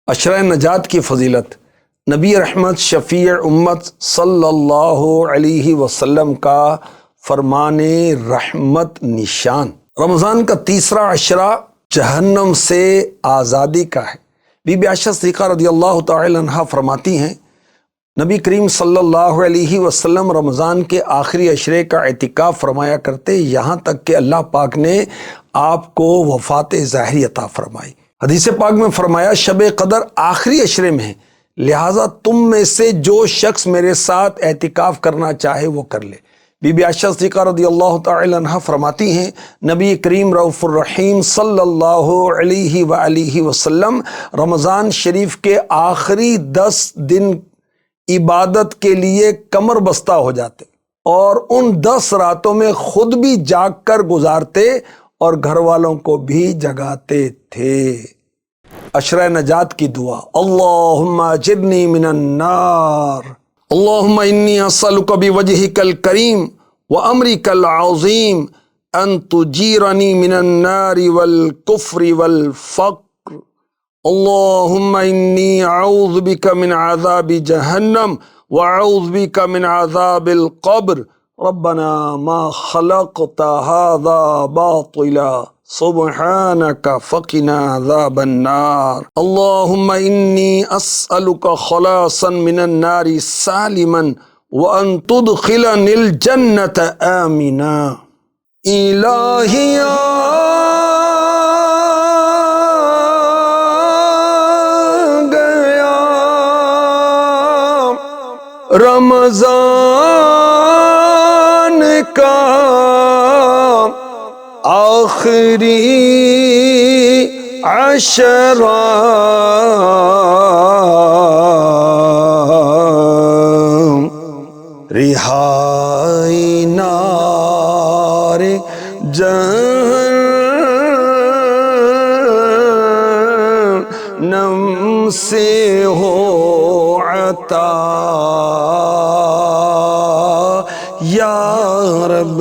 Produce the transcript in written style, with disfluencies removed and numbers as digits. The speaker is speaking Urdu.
عشرہ نجات کی فضیلت نبی رحمت شفیع امت صلی اللہ علیہ وسلم کا فرمان رحمت نشان۔ رمضان کا تیسرا عشرہ جہنم سے آزادی کا ہے۔ بی بی عائشہ صدیقہ رضی اللہ تعالی عنہا فرماتی ہیں نبی کریم صلی اللہ علیہ وسلم رمضان کے آخری عشرے کا اعتکاف فرمایا کرتے یہاں تک کہ اللہ پاک نے آپ کو وفات ظاہری عطا فرمائی۔ حدیث پاک میں فرمایا شب قدر آخری عشرے میں ہے، لہٰذا تم میں سے جو شخص میرے ساتھ اعتکاف کرنا چاہے وہ کر لے۔ بی بی عائشہ صدیقہ رضی اللہ تعالی عنہا فرماتی ہیں نبی کریم رؤوف الرحیم صلی اللہ علیہ وآلہ وسلم رمضان شریف کے آخری 10 دن عبادت کے لیے کمر بستہ ہو جاتے اور ان 10 راتوں میں خود بھی جاگ کر گزارتے اور گھر والوں کو بھی جگاتے تھے۔ عشرہ نجات کی دعا، اللہم اجرنی من النار، اللہم انی اسألک بوجہک الکریم وامرک العظیم ان تجیرنی من النار والکفر والفقر، اللہم انی اعوذ بک من عذاب جہنم واعوذ بک من عذاب القبر، ربنا ما خلقت هذا باطلا سبحانک فقنا عذاب النار، اللہم انی اسألک خلاصا من النار سالما وان تدخلنی الجنة آمنا۔ الہی رمضان کا آخری عشرہ، رہائی نار جہنم سے ہو عطا یا رب۔